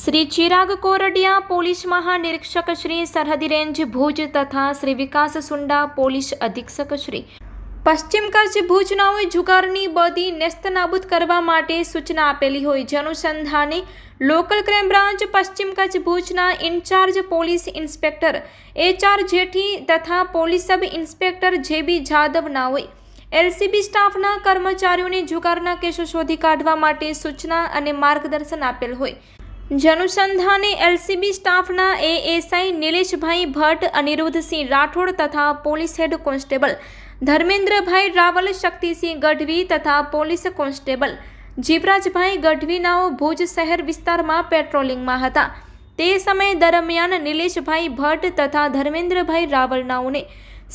Shri Chirag Kordia police મહાનિરીક્ષક Shri સરહદી range Bhuj તથા શ્રી વિકાસ Sunda police અધિક્ષક શ્રી પશ્ચિમ કચ્છ ભુજનાઓએ જુગારની બધી નેસ્તનાબૂદ કરવા માટે સૂચના આપેલી હોય, જે અનુસંધાને લોકલ ક્રાઇમ બ્રાન્ચ પશ્ચિમ કચ્છ ભુજના incharge police inspector HR Jethi તથા police sub inspector JB Jadav નાઓએ LCB સ્ટાફના કર્મચારીઓને જુગારના કેસો શોધી કાઢવા માટે સૂચના અને માર્ગદર્શન આપેલ હોય, જે અનુસંધાને LCB સ્ટાફના ASI નિલેશભાઈ ભટ્ટ, અનિરુદ્ધસિંહ રાઠોડ તથા police head constable Dharmendrabhai Raval, Shaktisinh Gadhvi તથા પોલીસ કોન્સ્ટેબલ જીવરાજભાઈ ગઢવી નાઓ ભુજ શહેર વિસ્તારમાં પેટ્રોલિંગમાં હતા. તે સમય દરમિયાન નિલેશભાઈ ભટ્ટ તથા ધર્મેન્દ્રભાઈ રાવલ નાઓને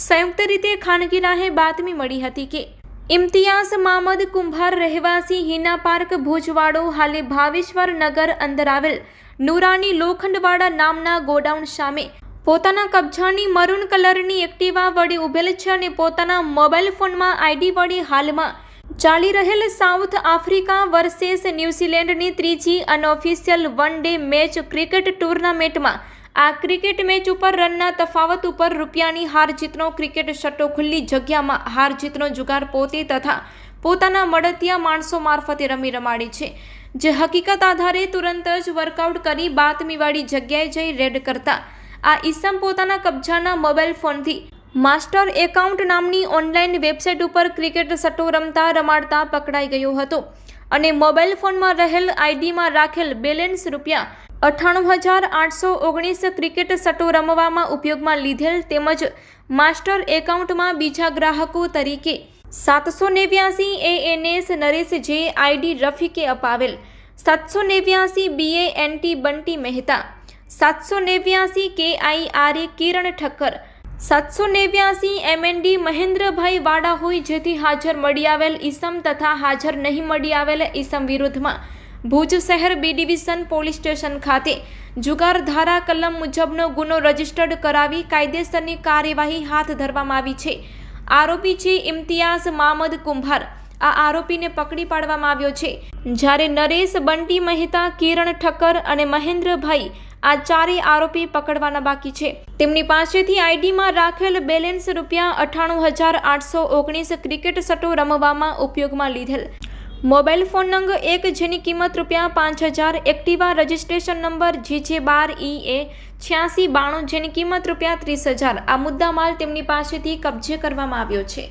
સંયુક્ત રીતે ખાનગી રાહે બાતમી મળી હતી કે ઇમ્તિયાઝ મામદ કુંભાર રહેવાસી હિના પાર્ક ભુજવાડો હાલે ભાવેશ્વર નગર અંદર આવેલ નુરાની લોખંડવાડા નામના ગોડાઉન સામે પોતાના કબજાની મરૂન કલરની એક્ટિવા વડે ઉભેલ છે અને પોતાના મોબાઈલ ફોનમાં ID વડે હાલમાં ચાલી રહેલ સાઉથ આફ્રિકા વર્સેસ ન્યૂઝીલેન્ડની ત્રીજી unofficial one day match cricket ટુર્નામેન્ટમાં આ ક્રિકેટ મેચ ઉપર રનના તફાવત ઉપર રૂપિયાની હાર જીતનો ક્રિકેટ સટ્ટો ખુલ્લી જગ્યામાં હાર જીતનો જુગાર પોતે તથા પોતાના મળતિયા માણસો મારફતે રમાડી છે, જે હકીકત આધારે તુરંત જ વર્કઆઉટ કરી બાતમીવાળી જગ્યાએ જઈ રેડ કરતા આ ઈસમ પોતાના કબજાના મોબાઈલ ફોનથી માસ્ટર એકાઉન્ટ નામની ઓનલાઈન વેબસાઇટ ઉપર ક્રિકેટ સટ્ટો રમાડતા પકડાઈ ગયો હતો અને મોબાઈલ ફોનમાં રહેલ IDમાં રાખેલ બેલેન્સ રૂપિયા 98,819 ક્રિકેટ સટ્ટો રમવામાં ઉપયોગમાં લીધેલ તેમજ માસ્ટર એકાઉન્ટમાં બીજા ગ્રાહકો તરીકે 789 ANS Naresh J, ID રફીકે અપાવેલ, 789 BANT Bunty Mehta, 789 KIRA કિરણ ઠક્કર, 789 MND મહેન્દ્રભાઈ વાડા હોય, જેથી હાજર મળી આવેલ ઈસમ તથા હાજર નહીં મળી આવેલ ઈસમ વિરુદ્ધમાં ભુજ શહેર B ડિવિઝન પોલીસ સ્ટેશન ખાતે જુગાર ધારા કલમ મુજબનો ગુનો રજીસ્ટર્ડ કરાવી કાયદેસરની કાર્યવાહી હાથ ધરવામાં આવી છે. આરોપી છે ઇમ્તિયાઝ મામદ કુંભાર. આ આરોપીને પકડી પાડવામાં આવ્યો છે, જ્યારે નરેશ બંટી મહેતા, કિરણ ઠક્કર અને મહેન્દ્રભાઈ આ ચારેય આરોપી પકડવાના બાકી છે. તેમની પાસેથી IDમાં રાખેલ બેલેન્સ રૂપિયા 98,819 ક્રિકેટ સટ્ટો રમવામાં ઉપયોગમાં લીધેલ મોબાઈલ ફોન નંગ 1 જેની કિંમત રૂપિયા 5,000, એક્ટિવા રજિસ્ટ્રેશન નંબર GJ12EA 8692 જેની કિંમત રૂપિયા 30,000 આ મુદ્દામાલ તેમની પાસેથી કબજે કરવામાં આવ્યો છે.